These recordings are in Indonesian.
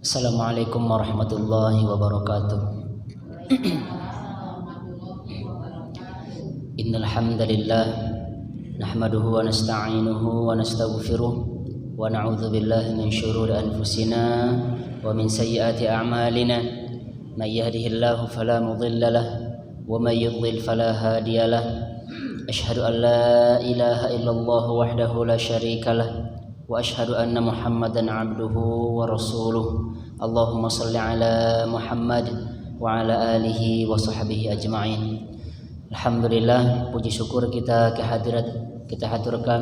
Assalamualaikum warahmatullahi wabarakatuh. Innal hamdalillah nahmaduhu wa nasta'inuhu wa nastaghfiruh wa na'udzu billahi min shururi anfusina wa min sayyiati a'malina. May yahdihillahu fala mudilla lahu wa may yudlil fala hadiya lahu. Asyhadu an la ilaha illallah wahdahu la syarika lahu wa asyhadu anna Muhammadan abduhu wa rasuluh. Allahumma salli ala Muhammad wa ala alihi wa sahbihi ajma'in. Alhamdulillah, puji syukur kita haturkan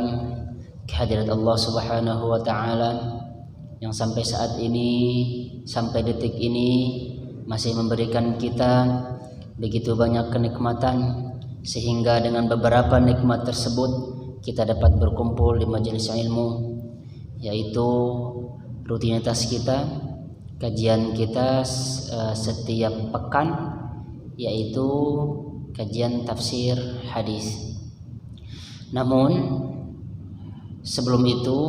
kehadirat Allah Subhanahu wa taala yang sampai saat ini, sampai detik ini masih memberikan kita begitu banyak kenikmatan, sehingga dengan beberapa nikmat tersebut kita dapat berkumpul di majelis ilmu, yaitu rutinitas kita, kajian kita setiap pekan, yaitu kajian tafsir hadis. Namun sebelum itu,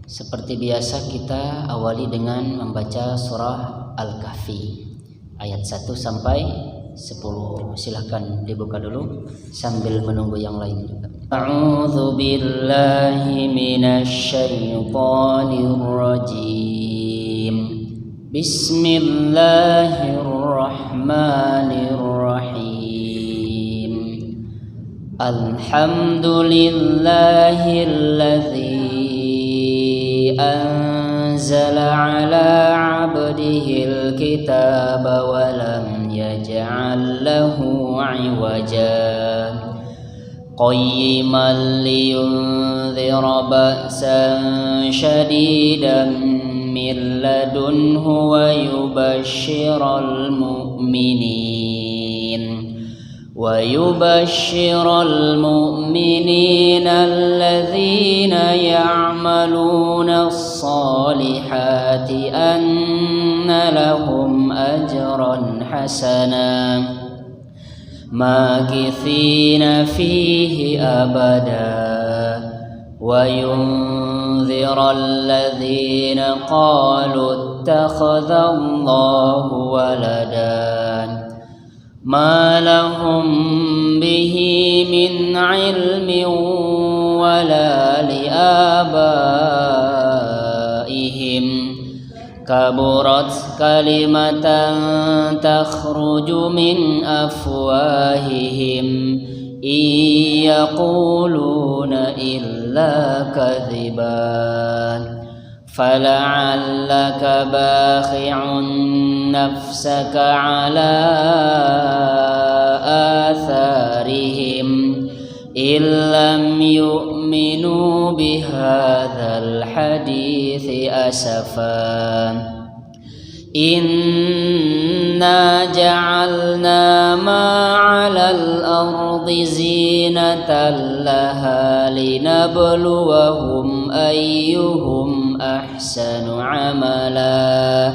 seperti biasa kita awali dengan membaca surah Al-Kahfi ayat 1 sampai 10. Silahkan dibuka dulu sambil menunggu yang lain juga. A'udzu billahi minasy syaithanir rajim. Bismillahirrahmanirrahim. Alhamdulillahilladzi anzala ala 'abdihil kitaba wa lam yaj'al lahu 'iwaja qayyiman liyunzira ba'san syadidan min ladunhu wa yubashshiral mu'minin alladhina ya'maluna as-salihati anna lahum ajran hasana makithina fihi abada wa yunzira alladhina qalu ittakhadha Allahu waladan ma lahum bihi min ilmin wala liabaihim kaburat kalimatan takhruju min afwahihim yaquluna illa kadhiban fala'allaka bakhi'un nafsaka ala atharihim illam yu'minu bihadzal hadithi asafan. Inna ja'alna ma'alal ardi zinatan laha linabluwahum ayyuhum ahsanu amala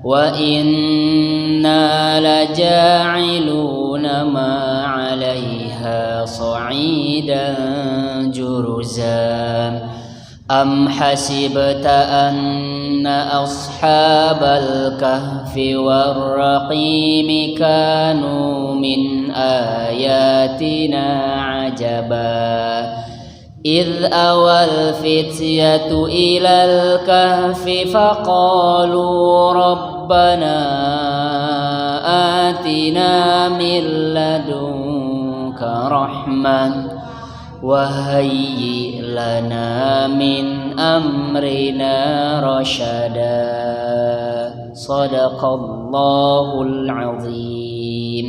wa inna laja'iluna ma'alaiha sa'idan juruzan. Am hasibta anna ashabal kahfi warraqimi kanu min ayatina ajaba idh awal fityatu ilal kahfi faqalu rabbana atina min ladunka rahman wahayyi lana min amrina rasyada. Shadaqallahul azim.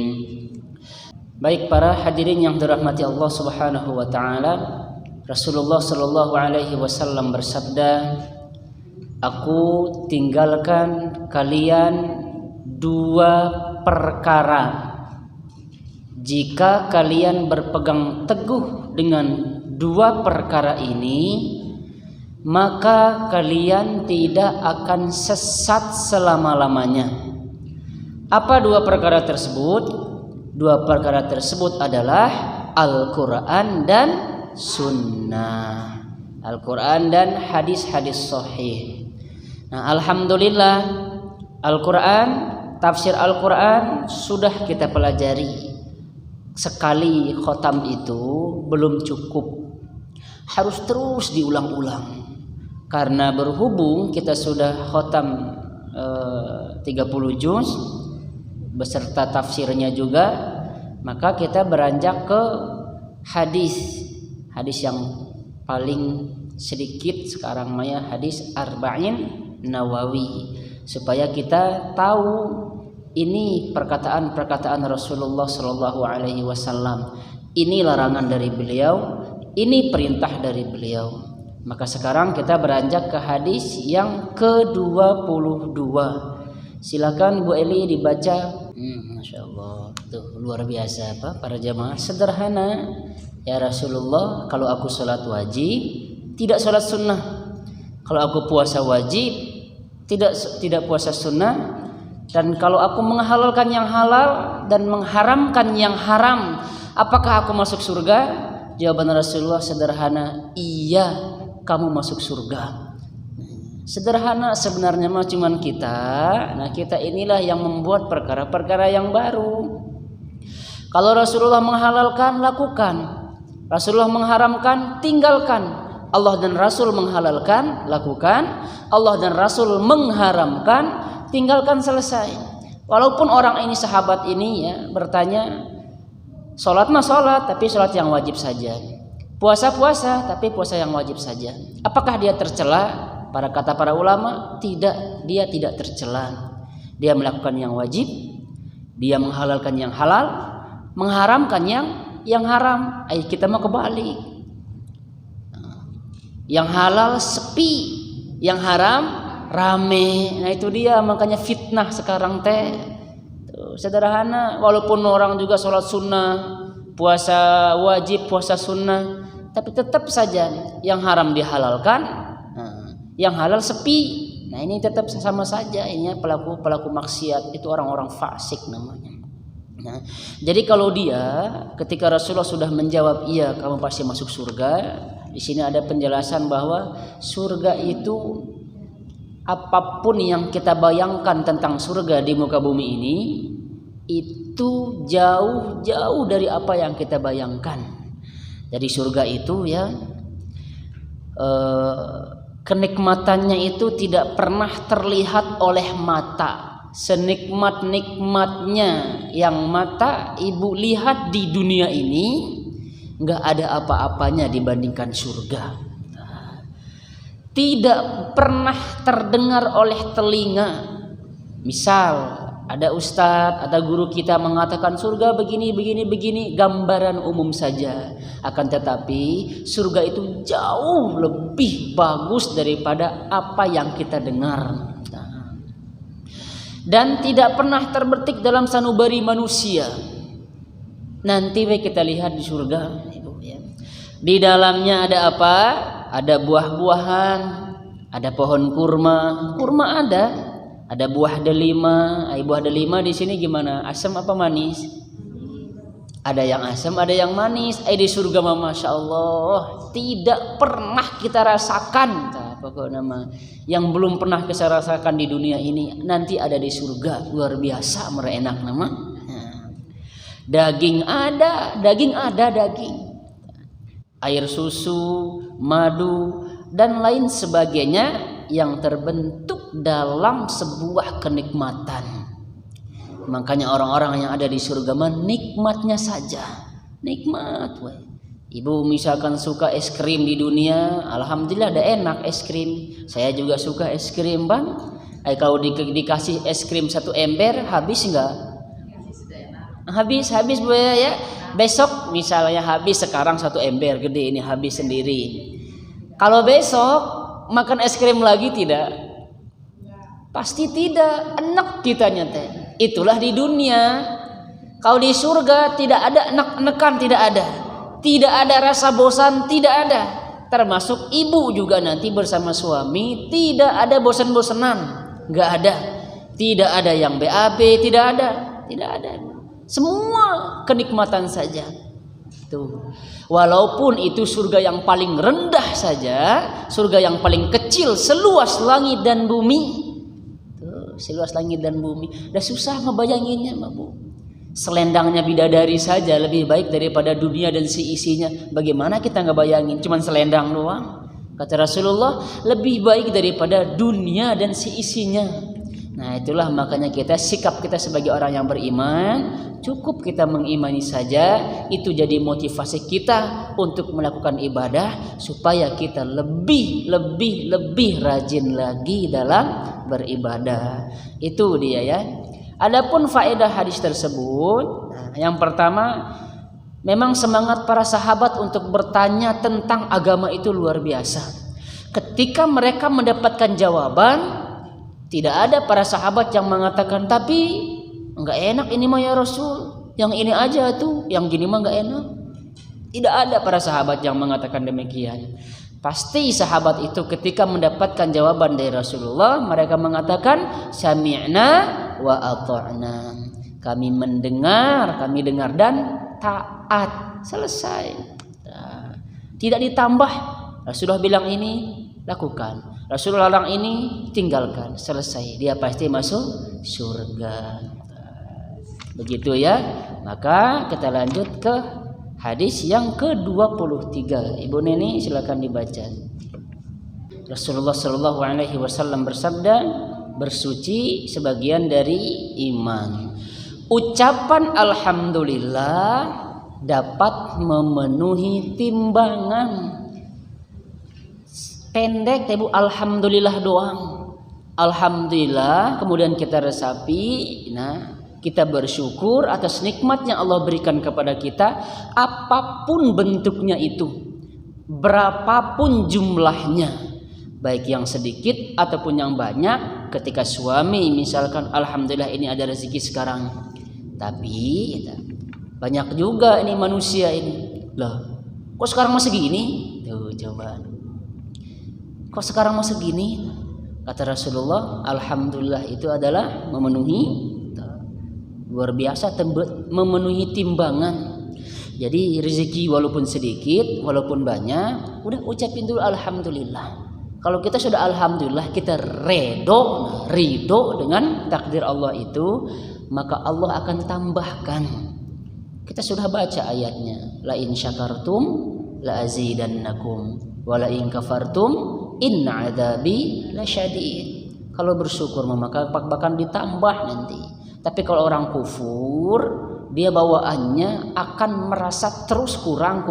Baik para hadirin yang dirahmati Allah Subhanahu wa taala, Rasulullah sallallahu alaihi wasallam bersabda, "Aku tinggalkan kalian dua perkara. Jika kalian berpegang teguh dengan dua perkara ini, maka kalian tidak akan sesat selama-lamanya." Apa dua perkara tersebut? Dua perkara tersebut adalah Al-Quran dan Sunnah. Al-Quran dan hadis-hadis sahih. Nah, alhamdulillah Al-Quran, tafsir Al-Quran sudah kita pelajari. Sekali khotam itu belum cukup, harus terus diulang-ulang. Karena berhubung kita sudah khotam 30 juz beserta tafsirnya juga, maka kita beranjak ke hadis yang paling sedikit sekarang maya, hadis Arba'in Nawawi, supaya kita tahu ini perkataan Rasulullah Shallallahu Alaihi Wasallam, ini larangan dari beliau, ini perintah dari beliau. Maka sekarang kita beranjak ke hadis yang ke-22. Silakan Bu Eli dibaca. Masya Allah, tuh luar biasa apa para jamaah, sederhana. Ya Rasulullah, kalau aku sholat wajib, tidak sholat sunnah. Kalau aku puasa wajib, tidak puasa sunnah. Dan kalau aku menghalalkan yang halal dan mengharamkan yang haram, apakah aku masuk surga? Jawaban Rasulullah sederhana, iya, kamu masuk surga. Sederhana sebenarnya mah cuman kita. Nah, kita inilah yang membuat perkara-perkara yang baru. Kalau Rasulullah menghalalkan, lakukan. Rasulullah mengharamkan, tinggalkan. Allah dan Rasul menghalalkan, lakukan. Allah dan Rasul mengharamkan, tinggalkan, selesai. Walaupun orang ini, sahabat ini ya bertanya, sholat mah sholat, tapi sholat yang wajib saja. Puasa tapi puasa yang wajib saja. Apakah dia tercela? Kata para ulama, tidak, dia tidak tercela. Dia melakukan yang wajib, dia menghalalkan yang halal, mengharamkan yang haram. Kita mau kebalik. Yang halal sepi, yang haram rame. Nah itu dia, makanya fitnah sekarang teh. Tuh, sederhana, walaupun orang juga sholat sunnah, puasa wajib, puasa sunnah, tapi tetap saja yang haram dihalalkan, yang halal sepi. Nah ini tetap sama saja, ini pelaku maksiat, itu orang-orang fasik namanya. Nah, jadi kalau dia ketika Rasulullah sudah menjawab iya kamu pasti masuk surga, di sini ada penjelasan bahwa surga itu apapun yang kita bayangkan tentang surga di muka bumi ini itu jauh-jauh dari apa yang kita bayangkan. Jadi surga itu ya kenikmatannya itu tidak pernah terlihat oleh mata. Senikmat-nikmatnya yang mata ibu lihat di dunia ini, nggak ada apa-apanya dibandingkan surga. Tidak pernah terdengar oleh telinga. Misal ada ustadz, ada guru kita mengatakan surga begini, gambaran umum saja. Akan tetapi surga itu jauh lebih bagus daripada apa yang kita dengar. Dan tidak pernah terbetik dalam sanubari manusia. Nanti kita lihat di surga, Ibu, ya. Di dalamnya ada apa? Ada buah-buahan, ada pohon kurma ada buah delima. Buah delima di sini gimana? Asam apa manis? Ada yang asam, ada yang manis. Di surga mah masya Allah tidak pernah kita rasakan. Pokoknya nama yang belum pernah kita rasakan di dunia ini nanti ada di surga, luar biasa merenak nama. Daging ada, air susu, madu dan lain sebagainya yang terbentuk dalam sebuah kenikmatan. Makanya orang-orang yang ada di surga nikmatnya saja, nikmat. Ibu misalkan suka es krim di dunia, alhamdulillah ada enak es krim. Saya juga suka es krim, Bang. Kalau dikasih es krim 1 ember habis enggak? Habis Bu ya. Besok misalnya habis, sekarang 1 ember gede ini habis sendiri. Kalau besok makan es krim lagi tidak? Pasti tidak, enak kitanya teh. Itulah di dunia. Kalau di surga tidak ada enak-enakan, tidak ada. Tidak ada rasa bosan, tidak ada. Termasuk ibu juga nanti bersama suami tidak ada bosan-bosanan, nggak ada. Tidak ada yang BAB, tidak ada. Semua kenikmatan saja. Tuh. Walaupun itu surga yang paling rendah saja, surga yang paling kecil seluas langit dan bumi. Tuh, seluas langit dan bumi. Udah susah ngebayanginnya, Bu. Selendangnya bidadari saja lebih baik daripada dunia dan isinya. Bagaimana kita ngebayangin cuman selendang doang? Kata Rasulullah, lebih baik daripada dunia dan isinya. Nah, itulah makanya sikap kita sebagai orang yang beriman, cukup kita mengimani saja, itu jadi motivasi kita untuk melakukan ibadah supaya kita lebih rajin lagi dalam beribadah. Itu dia ya. Adapun faedah hadis tersebut, yang pertama, memang semangat para sahabat untuk bertanya tentang agama itu luar biasa. Ketika mereka mendapatkan jawaban, tidak ada para sahabat yang mengatakan, tapi enggak enak ini mah ya Rasul, yang ini aja tuh, yang gini mah enggak enak. Tidak ada para sahabat yang mengatakan demikian. Pasti sahabat itu ketika mendapatkan jawaban dari Rasulullah, mereka mengatakan sami'na wa ata'na. Kami mendengar, kami dengar dan taat. Selesai. Nah, tidak ditambah. Rasulullah bilang ini, lakukan. Rasulullah larang ini, tinggalkan. Selesai. Dia pasti masuk surga. Begitu ya. Maka kita lanjut ke hadis yang ke-23. Ibu Neni silakan dibaca. Rasulullah Shallallahu Alaihi Wasallam bersabda, bersuci sebagian dari iman. Ucapan alhamdulillah dapat memenuhi timbangan. Pendek Ibu, alhamdulillah doang. Alhamdulillah, kemudian kita resapi, nah, kita bersyukur atas nikmat yang Allah berikan kepada kita, apapun bentuknya itu, berapapun jumlahnya, baik yang sedikit ataupun yang banyak. Ketika suami misalkan, alhamdulillah ini ada rezeki sekarang, tapi banyak juga ini manusia ini, loh, kok sekarang masih gini? Tuh coba. Kok sekarang masih gini? Kata Rasulullah, alhamdulillah itu adalah memenuhi, luar biasa, memenuhi timbangan. Jadi rezeki walaupun sedikit, walaupun banyak, udah ucapin dulu alhamdulillah. Kalau kita sudah alhamdulillah, kita ridho dengan takdir Allah itu, maka Allah akan tambahkan. Kita sudah baca ayatnya, la in syakartum la azidannakum wa la in kafartum inna adzabi lasyadid. Kalau bersyukur maka bahkan ditambah nanti. Tapi kalau orang kufur, dia bawaannya akan merasa terus kurang.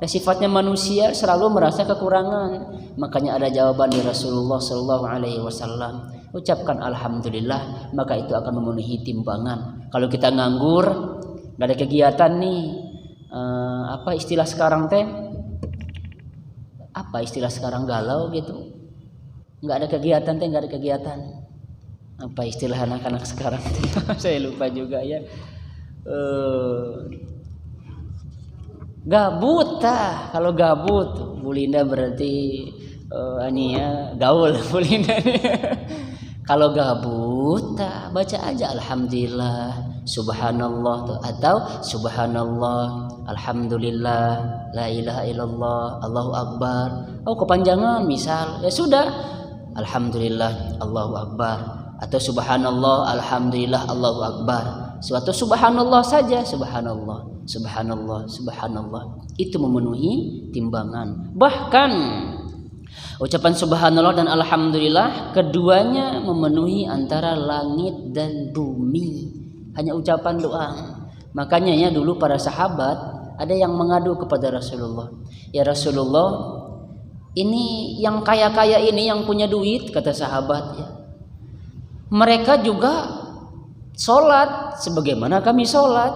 Dan sifatnya manusia selalu merasa kekurangan. Makanya ada jawaban dari Rasulullah Shallallahu Alaihi Wasallam. Ucapkan alhamdulillah, maka itu akan memenuhi timbangan. Kalau kita nganggur, nggak ada kegiatan nih, apa istilah sekarang teh? Apa istilah sekarang, galau gitu, nggak ada kegiatan teh, nggak ada kegiatan. Apa istilah anak-anak sekarang? Saya lupa juga ya. Gabut tah. Kalau gabut, Bu Linda berarti ania gaul Bu Linda. Kalau gabut tah, baca aja alhamdulillah, subhanallah atau subhanallah, alhamdulillah, la ilaha illallah, Allahu akbar. Oh kepanjangan misal, ya sudah, alhamdulillah, Allahu akbar, atau subhanallah, alhamdulillah, Allahu akbar. Suatu subhanallah saja, subhanallah, subhanallah, subhanallah, itu memenuhi timbangan. Bahkan ucapan subhanallah dan alhamdulillah, keduanya memenuhi antara langit dan bumi. Hanya ucapan doang. Makanya ya dulu para sahabat ada yang mengadu kepada Rasulullah, ya Rasulullah, ini yang kaya-kaya ini yang punya duit, kata sahabat ya, mereka juga sholat sebagaimana kami sholat,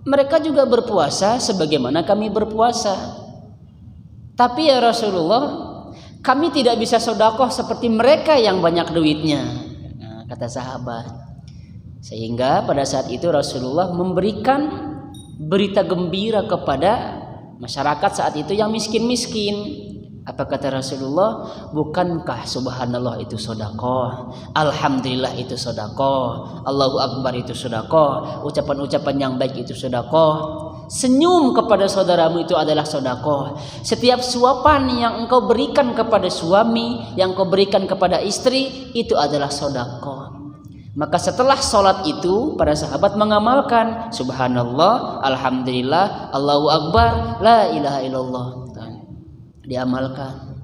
mereka juga berpuasa sebagaimana kami berpuasa, tapi ya Rasulullah, kami tidak bisa sedekah seperti mereka yang banyak duitnya. Nah, kata sahabat. Sehingga pada saat itu Rasulullah memberikan berita gembira kepada masyarakat saat itu yang miskin-miskin. Apa kata Rasulullah? Bukankah subhanallah itu sedekah, alhamdulillah itu sedekah, Allahu akbar itu sedekah, ucapan-ucapan yang baik itu sedekah. Senyum kepada saudaramu itu adalah sedekah. Setiap suapan yang engkau berikan kepada suami, yang engkau berikan kepada istri, itu adalah sedekah. Maka setelah sholat itu para sahabat mengamalkan subhanallah, alhamdulillah, Allahu akbar, la ilaha illallah. Diamalkan.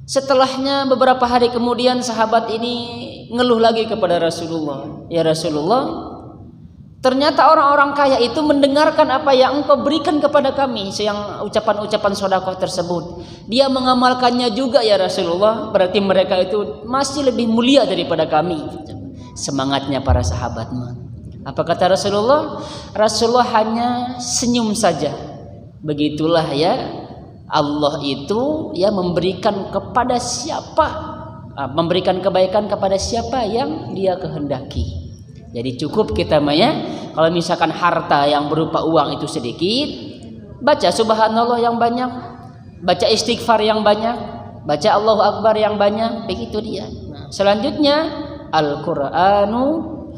Setelahnya beberapa hari kemudian sahabat ini ngeluh lagi kepada Rasulullah. Ya Rasulullah, ternyata orang-orang kaya itu mendengarkan apa yang engkau berikan kepada kami, yang ucapan-ucapan sedekah tersebut. Dia mengamalkannya juga ya Rasulullah. Berarti mereka itu masih lebih mulia daripada kami. Semangatnya para sahabat. Apa kata Rasulullah? Rasulullah hanya senyum saja. Begitulah ya, Allah itu ya memberikan kepada siapa, memberikan kebaikan kepada siapa yang Dia kehendaki. Jadi cukup kita ya, kalau misalkan harta yang berupa uang itu sedikit, baca subhanallah yang banyak, baca istighfar yang banyak, baca Allahu akbar yang banyak, begitu dia. Nah, selanjutnya Al-Qur'anu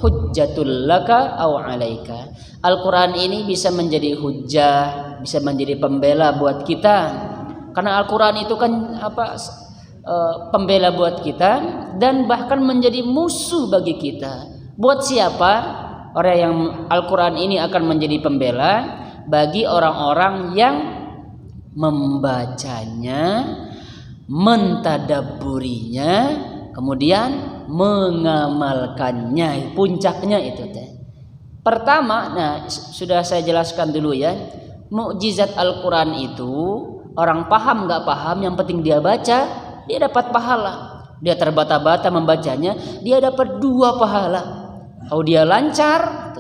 hujjatul laka aw 'alaika. Al-Qur'an ini bisa menjadi hujjah, bisa menjadi pembela buat kita. Karena Al-Qur'an itu kan pembela buat kita dan bahkan menjadi musuh bagi kita. Buat siapa? Orang yang Al-Quran ini akan menjadi pembela bagi orang-orang yang membacanya, mentadabburinya, kemudian mengamalkannya. Puncaknya itu teh. Pertama, sudah saya jelaskan dulu ya. Mukjizat Al-Quran itu orang paham nggak paham, yang penting dia baca, dia dapat pahala. Dia terbata-bata membacanya, dia dapat 2 pahala. Kalau dia lancar,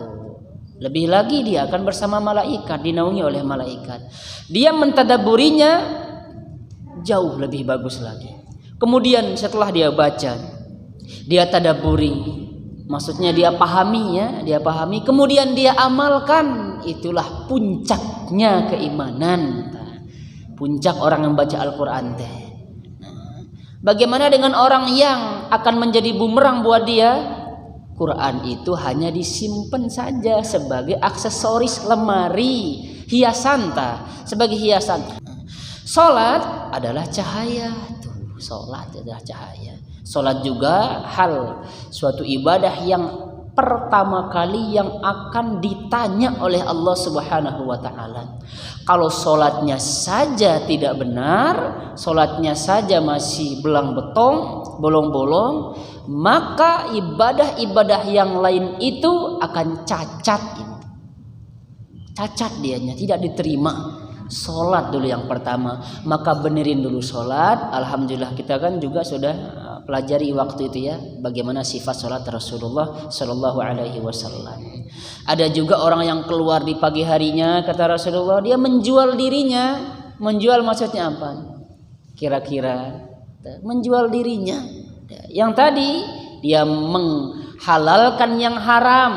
lebih lagi dia akan bersama malaikat, dinaungi oleh malaikat. Dia mentadabburinya jauh lebih bagus lagi. Kemudian setelah dia baca, dia tadabburi, maksudnya dia pahami ya, dia pahami, kemudian dia amalkan, itulah puncaknya keimanan. Puncak orang yang baca Al-Quran teh. Bagaimana dengan orang yang akan menjadi bumerang buat dia? Quran itu hanya disimpan saja sebagai aksesoris lemari, hiasan sebagai hiasan. Salat adalah cahaya tuh, salat adalah cahaya. Salat juga suatu ibadah yang pertama kali yang akan ditanya oleh Allah Subhanahu wa taala. Kalau salatnya saja tidak benar, salatnya saja masih belang betong, bolong-bolong, maka ibadah-ibadah yang lain itu akan cacat. Cacat dianya, tidak diterima. Salat dulu yang pertama, maka benerin dulu salat. Alhamdulillah kita kan juga sudah pelajari waktu itu ya, bagaimana sifat salat Rasulullah Shallallahu Alaihi Wasallam. Ada juga orang yang keluar di pagi harinya, kata Rasulullah, dia menjual dirinya. Menjual maksudnya apa? Kira-kira menjual dirinya. Yang tadi dia menghalalkan yang haram.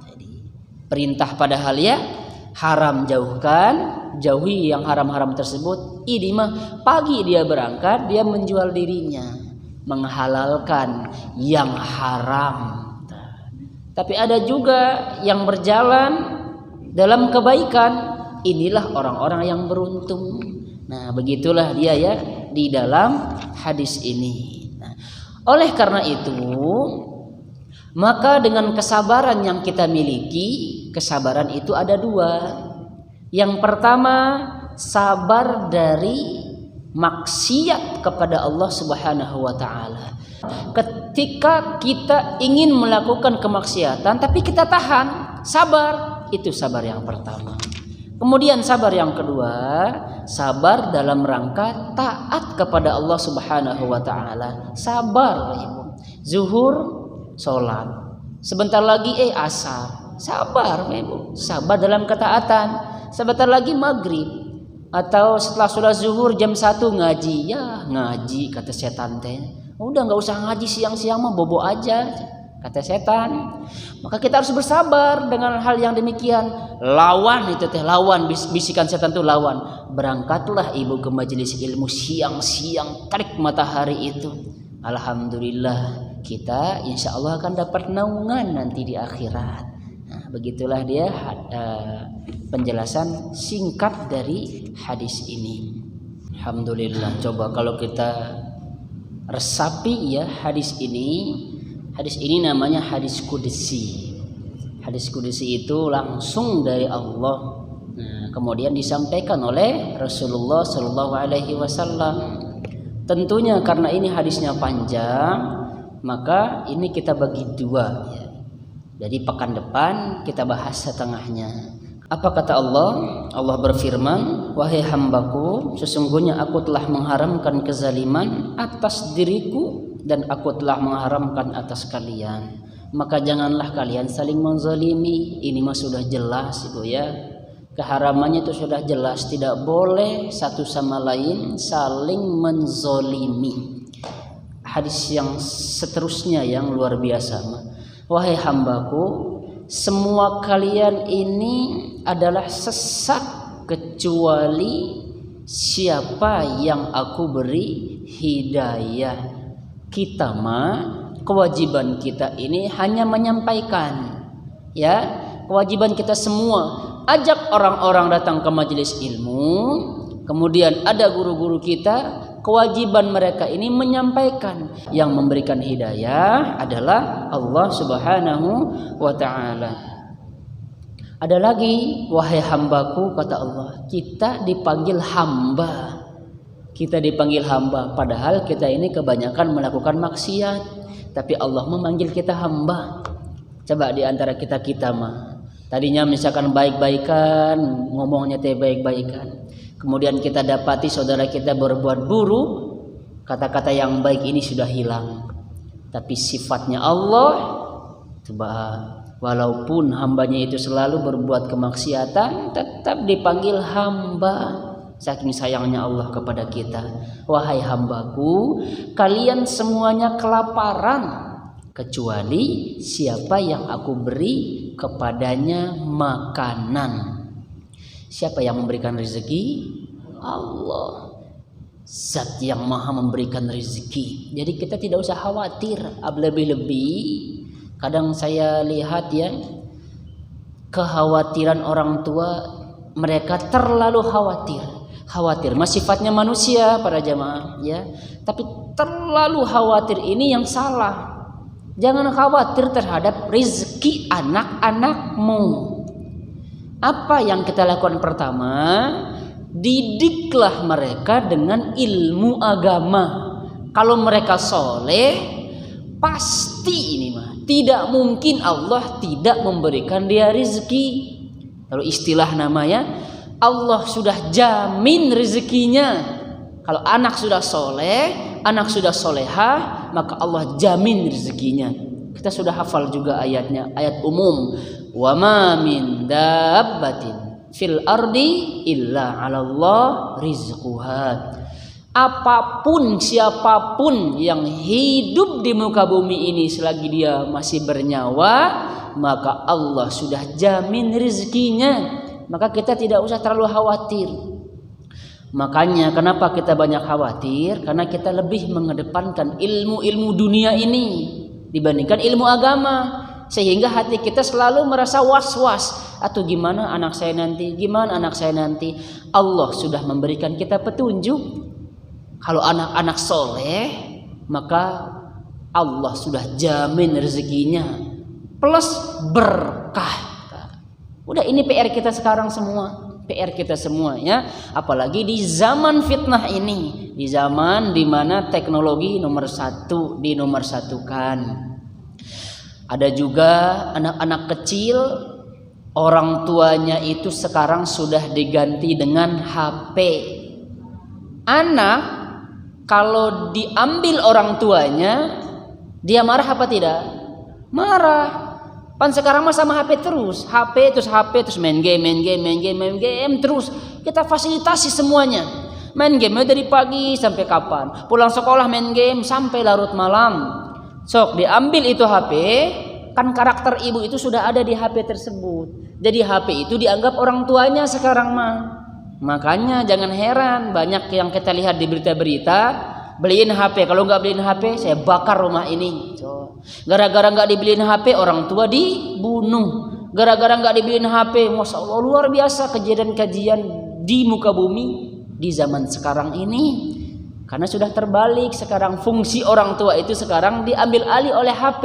Jadi, perintah padahal ya haram jauhi yang haram-haram tersebut. Ini mah pagi dia berangkat, dia menjual dirinya, menghalalkan yang haram. Tapi ada juga yang berjalan dalam kebaikan. Inilah orang-orang yang beruntung. Nah, begitulah dia ya di dalam hadis ini. Nah, oleh karena itu, maka dengan kesabaran yang kita miliki, kesabaran itu ada 2. Yang pertama, sabar dari maksiat kepada Allah Subhanahu wa taala. Ketika kita ingin melakukan kemaksiatan tapi kita tahan, sabar, itu sabar yang pertama. Kemudian sabar yang kedua, sabar dalam rangka taat kepada Allah Subhanahu wa taala. Sabar, Ibu. Zuhur salat. Sebentar lagi asar. Sabar, Ibu. Sabar dalam ketaatan. Sebentar lagi maghrib. Atau setelah sholat zuhur jam 1 ngaji. Ya ngaji, kata setan teh. Udah nggak usah ngaji siang-siang mah, bobo aja, kata setan. Maka kita harus bersabar dengan hal yang demikian. Lawan itu teh, lawan bisikan setan itu lawan. Berangkatlah ibu ke majelis ilmu siang-siang terik matahari itu. Alhamdulillah kita insya Allah akan dapat naungan nanti di akhirat. Nah, begitulah dia penjelasan singkat dari hadis ini. Alhamdulillah. Coba kalau kita resapi ya hadis ini namanya hadis qudsi. Hadis qudsi itu langsung dari Allah. Nah, kemudian disampaikan oleh Rasulullah Shallallahu Alaihi Wasallam. Tentunya karena ini hadisnya panjang, maka ini kita bagi dua. Ya. Jadi pekan depan kita bahas setengahnya. Apa kata Allah? Allah berfirman, wahai hambaku, sesungguhnya aku telah mengharamkan kezaliman atas diriku dan aku telah mengharamkan atas kalian. Maka janganlah kalian saling menzalimi. Ini mah sudah jelas itu ya. Keharamannya itu sudah jelas, tidak boleh satu sama lain saling menzalimi. Hadis yang seterusnya yang luar biasa. Wahai hambaku, semua kalian ini adalah sesat kecuali siapa yang aku beri hidayah. Kita mah kewajiban kita ini hanya menyampaikan, ya, kewajiban kita semua. Ajak orang-orang datang ke majelis ilmu, kemudian ada guru-guru kita, kewajiban mereka ini menyampaikan. Yang memberikan hidayah adalah Allah Subhanahu wa ta'ala. Ada lagi, wahai hambaku, kata Allah, kita dipanggil hamba. Kita dipanggil hamba, padahal kita ini kebanyakan melakukan maksiat, tapi Allah memanggil kita hamba. Coba di antara kita mah, tadinya misalkan baik-baikan, ngomongnya teh baik-baikan. Kemudian kita dapati saudara kita berbuat buruk, kata-kata yang baik ini sudah hilang. Tapi sifatnya Allah, coba walaupun hambanya itu selalu berbuat kemaksiatan, tetap dipanggil hamba. Saking sayangnya Allah kepada kita. Wahai hambaku, kalian semuanya kelaparan kecuali siapa yang aku beri kepadanya makanan. Siapa yang memberikan rezeki? Allah, Zat yang maha memberikan rezeki. Jadi kita tidak usah khawatir. Lebih-lebih kadang saya lihat ya, kekhawatiran orang tua, mereka terlalu khawatir masih sifatnya manusia para jamaah ya, tapi terlalu khawatir ini yang salah. Jangan khawatir terhadap rezeki anak-anakmu. Apa yang kita lakukan pertama? Didiklah mereka dengan ilmu agama. Kalau mereka soleh, pasti ini mah tidak mungkin Allah tidak memberikan dia rezeki. Kalau istilah namanya, Allah sudah jamin rezekinya. Kalau anak sudah soleh, anak sudah solehah, maka Allah jamin rezekinya. Kita sudah hafal juga ayatnya, ayat umum. Wa ma min dabbatin fil ardi illa 'alallah rizquha. Apapun siapapun yang hidup di muka bumi ini selagi dia masih bernyawa, maka Allah sudah jamin rezekinya. Maka kita tidak usah terlalu khawatir. Makanya kenapa kita banyak khawatir? Karena kita lebih mengedepankan ilmu-ilmu dunia ini dibandingkan ilmu agama. Sehingga hati kita selalu merasa was-was. Atau gimana anak saya nanti? Gimana anak saya nanti? Allah sudah memberikan kita petunjuk. Kalau anak-anak soleh, maka Allah sudah jamin rezekinya. Plus berkah. Udah, ini PR kita sekarang semua. PR kita semua ya. Apalagi di zaman fitnah ini. Di zaman dimana teknologi nomor satu dinomorsatukan. Ada juga anak-anak kecil, orang tuanya itu sekarang sudah diganti dengan HP. Anak kalau diambil orang tuanya, dia marah apa tidak? Marah. Pan sekarang mah sama HP terus, HP terus main game terus. Kita fasilitasi semuanya. Main game dari pagi sampai kapan? Pulang sekolah main game sampai larut malam. Sok diambil itu HP, kan karakter ibu itu sudah ada di HP tersebut. Jadi HP itu dianggap orang tuanya sekarang mah. Makanya jangan heran banyak yang kita lihat di berita-berita, beliin HP, kalau nggak beliin HP saya bakar rumah ini. Gara-gara nggak dibeliin HP, orang tua dibunuh. gara-gara nggak dibeliin HP. Masya Allah, luar biasa kejadian-kejadian di muka bumi di zaman sekarang ini. Karena sudah terbalik sekarang, fungsi orang tua itu sekarang diambil alih oleh HP.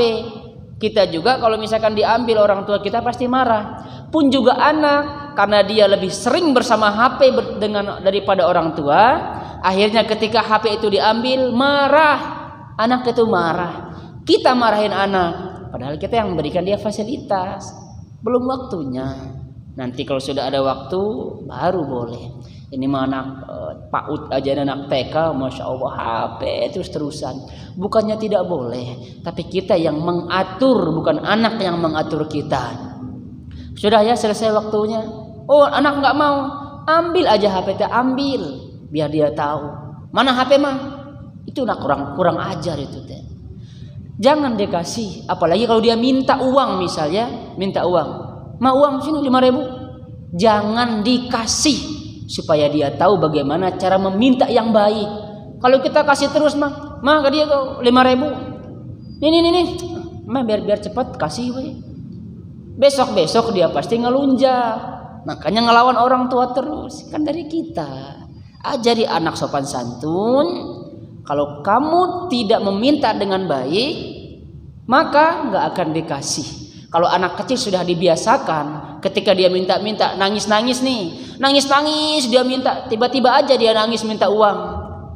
Kita juga kalau misalkan diambil orang tua kita pasti marah. Pun juga anak, karena dia lebih sering bersama HP daripada orang tua, akhirnya ketika HP itu diambil marah. Anak itu marah. Kita marahin anak, padahal kita yang memberikan dia fasilitas. Belum waktunya. Nanti kalau sudah ada waktu baru boleh. Ini mah anak PAUD aja, anak TK, Masya Allah HP terus-terusan. Bukannya tidak boleh, tapi kita yang mengatur, bukan anak yang mengatur kita. Sudah ya, selesai waktunya. Oh, anak nggak mau, ambil aja HP, ambil, biar dia tahu mana HP mah. Itu nak kurang ajar itu teh. Jangan dikasih, apalagi kalau dia minta uang misalnya, minta uang. Ma uang sini 5.000. Jangan dikasih. Supaya dia tahu bagaimana cara meminta yang baik. Kalau kita kasih terus mah ke dia 5.000. Nih. Mah biar cepat kasih we. Besok dia pasti ngelunjak. Makanya ngelawan orang tua terus. Kan dari kita. Ajari anak sopan santun. Kalau kamu tidak meminta dengan baik, maka nggak akan dikasih. Kalau anak kecil sudah dibiasakan, ketika dia minta nangis nih, nangis dia minta, tiba-tiba aja dia nangis minta uang,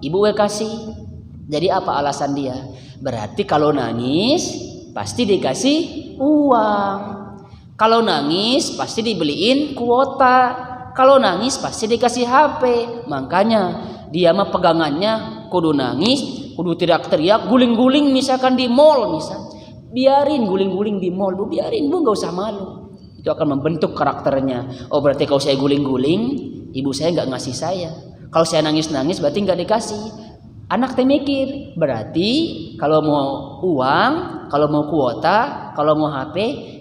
ibu kasih. Jadi apa alasan dia? Berarti kalau nangis pasti dikasih uang, kalau nangis pasti dibeliin kuota, kalau nangis pasti dikasih HP. Makanya dia mah pegangannya kudu nangis, kudu teriak-teriak, guling-guling misalkan di mall misalnya. Biarin guling-guling di mall, Bu, biarin, Bu, nggak usah malu. Itu akan membentuk karakternya. Oh, berarti kalau saya guling-guling, ibu saya nggak ngasih saya. Kalau saya nangis-nangis, berarti nggak dikasih. Anak teh mikir, berarti kalau mau uang, kalau mau kuota, kalau mau HP,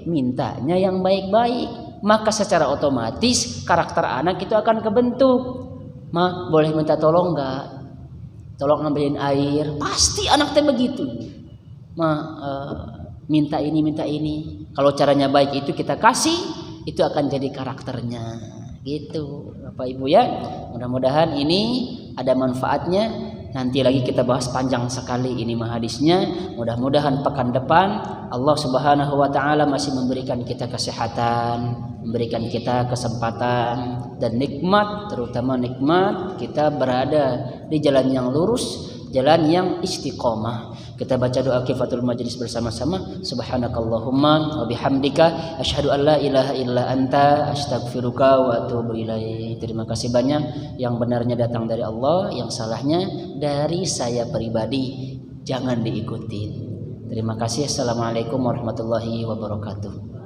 mintanya yang baik-baik. Maka secara otomatis karakter anak itu akan kebentuk. Ma, boleh minta tolong nggak? Tolong ambilin air. Pasti anak teh begitu. Minta ini. Kalau caranya baik itu kita kasih, itu akan jadi karakternya. Gitu, Bapak Ibu ya. Mudah-mudahan ini ada manfaatnya. Nanti lagi kita bahas panjang sekali ini hadisnya. Mudah-mudahan pekan depan Allah Subhanahu wa taala masih memberikan kita kesehatan, memberikan kita kesempatan dan nikmat, terutama nikmat kita berada di jalan yang lurus, jalan yang istiqomah. Kita baca doa kifatul majlis bersama-sama. Subhanakallahumma wa bihamdika asyhadu an la ilaha illa anta astaghfiruka wa atubu ilaik. Terima kasih banyak. Yang benarnya datang dari Allah, yang salahnya dari saya pribadi. Jangan diikutin. Terima kasih. Assalamualaikum warahmatullahi wabarakatuh.